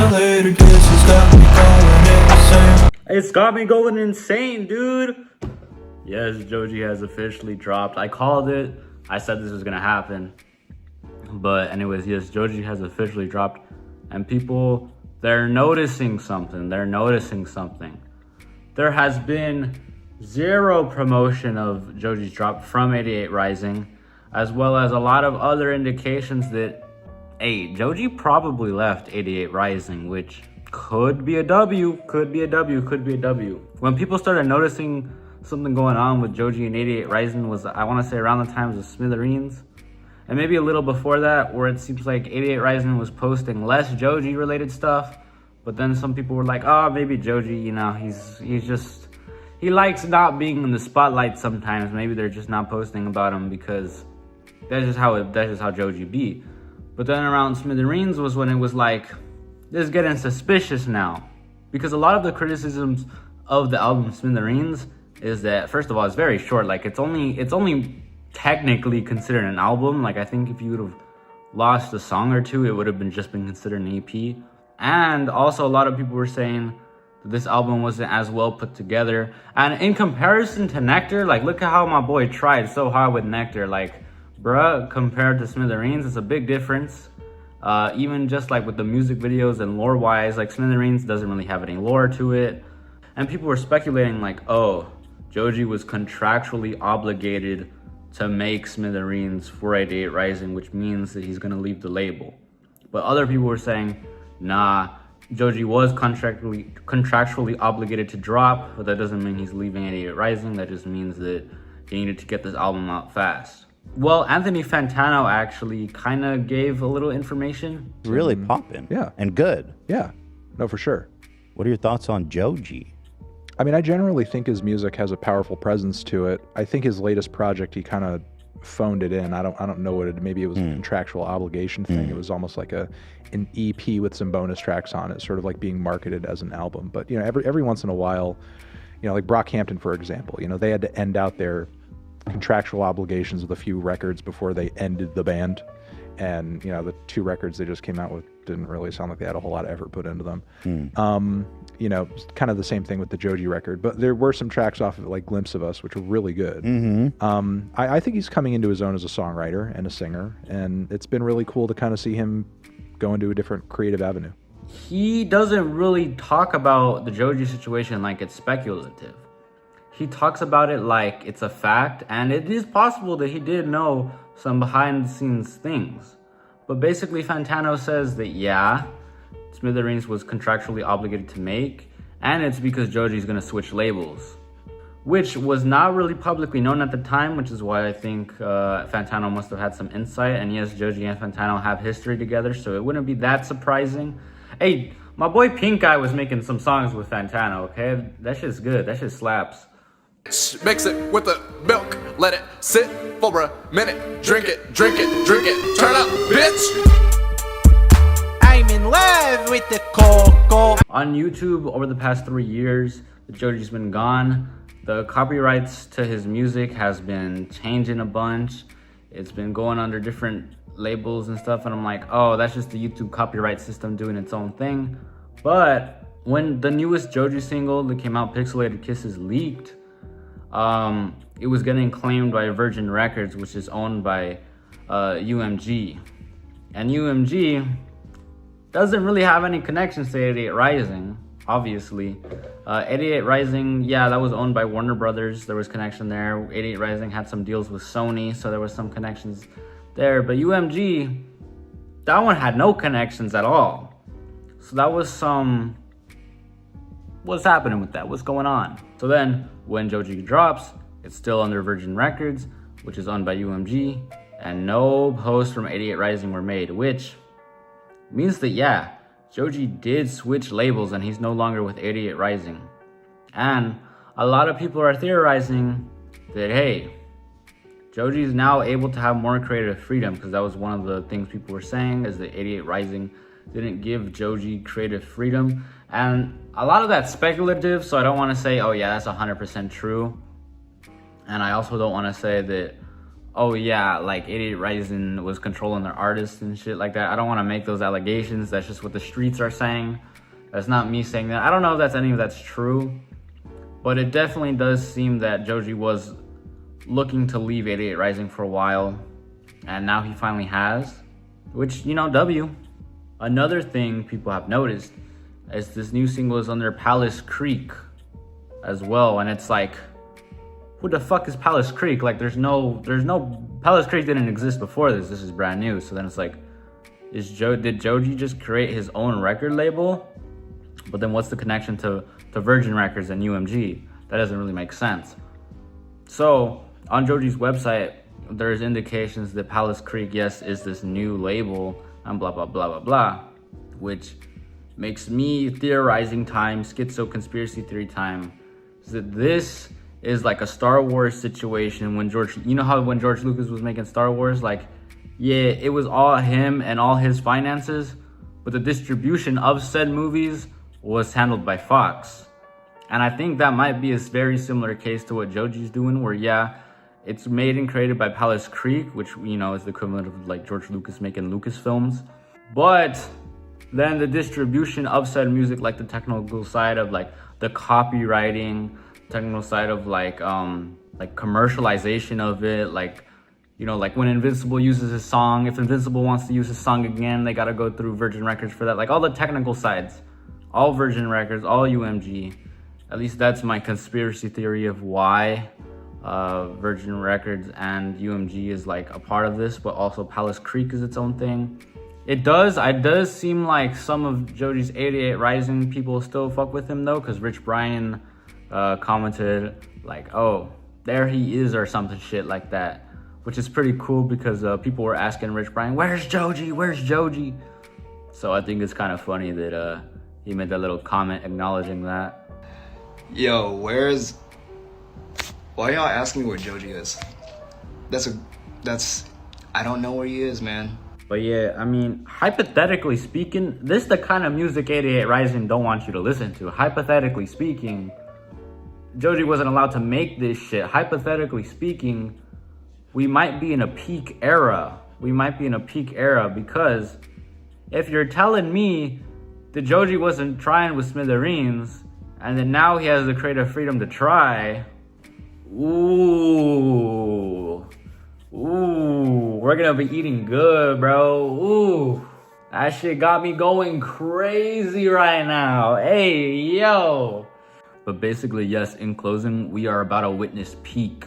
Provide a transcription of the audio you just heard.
Pixelated kisses got me going insane. It's got me going insane, dude. Yes, Joji has officially dropped. I called it. I said this was gonna happen. But anyways, yes, Joji has officially dropped. And people, they're noticing something. They're noticing something. There has been zero promotion of Joji's drop from 88Rising, as well as a lot of other indications that, hey, Joji probably left 88Rising, which could be a W, could be a W, could be a W. When people started noticing something going on with Joji and 88Rising was, I want to say, around the times of Smithereens. And maybe a little before that, where it seems like 88Rising was posting less Joji related stuff. But then some people were like, oh, maybe Joji, you know, he likes not being in the spotlight sometimes. Maybe they're just not posting about him because that's just how Joji be. But then around Smithereens was when it was like, this is getting suspicious now. Because a lot of the criticisms of the album Smithereens is that, first of all, it's very short. Like, it's only technically considered an album. Like, I think if you would have lost a song or two, it would have just been considered an EP. And also a lot of people were saying that this album wasn't as well put together. And in comparison to Nectar, like, look at how my boy tried so hard with Nectar. Like, bruh, compared to Smithereens, it's a big difference. Even just like with the music videos and lore wise, like Smithereens doesn't really have any lore to it. And people were speculating like, oh, Joji was contractually obligated to make Smithereens for 88Rising, which means that he's gonna leave the label. But other people were saying, nah, Joji was contractually obligated to drop, but that doesn't mean he's leaving 88Rising. That just means that he needed to get this album out fast. Well, Anthony Fantano actually kind of gave a little information. Really popping. Yeah. And good. Yeah, no, for sure. What are your thoughts on Joji? I mean, I generally think his music has a powerful presence to it. I think his latest project, he kind of phoned it in. I don't know what it, maybe it was a contractual obligation thing. It was almost like an EP with some bonus tracks on it, sort of like being marketed as an album. But, you know, every once in a while, you know, like Brockhampton, for example, you know, they had to end out their contractual obligations with a few records before they ended the band. And, you know, the two records they just came out with didn't really sound like they had a whole lot of effort put into them. You know, kind of the same thing with the Joji record, but there were some tracks off of it, like Glimpse of Us, which were really good. I think he's coming into his own as a songwriter and a singer, and it's been really cool to kind of see him go into a different creative avenue. He doesn't really talk about the Joji situation like it's speculative. He talks about it like it's a fact, and it is possible that he did know some behind-the-scenes things. But basically, Fantano says that, yeah, Smithereens was contractually obligated to make, and it's because Joji's gonna switch labels, which was not really publicly known at the time, which is why I think Fantano must have had some insight. And yes, Joji and Fantano have history together, so it wouldn't be that surprising. Hey, my boy Pink Eye was making some songs with Fantano, okay? That shit's good, that shit slaps. Mix it with the milk, let it sit for a minute. Drink it, drink it, drink it. Turn up, bitch. I'm in love with the cocoa. On YouTube, over the past 3 years, that Joji's been gone, the copyrights to his music has been changing a bunch. It's been going under different labels and stuff, and I'm like, oh, that's just the YouTube copyright system doing its own thing. But when the newest Joji single that came out, Pixelated Kisses, leaked, it was getting claimed by Virgin Records, which is owned by UMG. And UMG doesn't really have any connections to 88Rising, obviously. 88Rising, yeah, that was owned by Warner Brothers. There was connection there. 88Rising had some deals with Sony, so there was some connections there. But UMG, that one had no connections at all. So that was some... what's happening with that? What's going on? So then, when Joji drops, it's still under Virgin Records, which is owned by UMG, and no posts from 88Rising were made, which means that, yeah, Joji did switch labels and he's no longer with 88Rising. And a lot of people are theorizing that, hey, Joji is now able to have more creative freedom, because that was one of the things people were saying, is that 88Rising didn't give Joji creative freedom. And a lot of that's speculative, so I don't want to say, oh yeah, that's 100% true. And I also don't want to say that, oh yeah, like 88Rising was controlling their artists and shit like that. I don't want to make those allegations. That's just what the streets are saying. That's not me saying that. I don't know if that's any of that's true, but it definitely does seem that Joji was looking to leave 88Rising for a while, and now he finally has, which, you know, W. Another thing people have noticed is this new single is under Palace Creek as well, and it's like, who the fuck is Palace Creek? Like, there's no Palace Creek didn't exist before this. This is brand new. So then it's like, did Joji just create his own record label? But then what's the connection to Virgin Records and UMG? That doesn't really make sense. So on Joji's website, there's indications that Palace Creek, yes, is this new label and blah, blah, blah, blah, blah, which makes me theorizing time, schizo conspiracy theory time, is that this is like a Star Wars situation when you know how when George Lucas was making Star Wars, like, yeah, it was all him and all his finances, but the distribution of said movies was handled by Fox. And I think that might be a very similar case to what Joji's doing, where yeah, it's made and created by Palace Creek, which, you know, is the equivalent of like George Lucas making Lucasfilms. But then the distribution of said music, like the technical side of like the copywriting, technical side of like commercialization of it, like, you know, like when Invincible uses his song, if Invincible wants to use his song again, they gotta go through Virgin Records for that. Like all the technical sides, all Virgin Records, all UMG. At least that's my conspiracy theory of why Virgin Records and UMG is like a part of this, but also Palace Creek is its own thing. It does seem like some of Joji's 88Rising people still fuck with him though, because Rich Brian commented like, oh, there he is or something shit like that, which is pretty cool because people were asking Rich Brian, where's Joji? Where's Joji? So I think it's kind of funny that he made that little comment acknowledging that. Yo, why y'all asking me where Joji is? I don't know where he is, man. But yeah, I mean, hypothetically speaking, this is the kind of music 88Rising don't want you to listen to. Hypothetically speaking, Joji wasn't allowed to make this shit. Hypothetically speaking, we might be in a peak era. Because if you're telling me that Joji wasn't trying with Smithereens, and then now he has the creative freedom to try, ooh, we're gonna be eating good, bro. Ooh, that shit got me going crazy right now. Hey, yo. But basically, yes, in closing, we are about to witness peak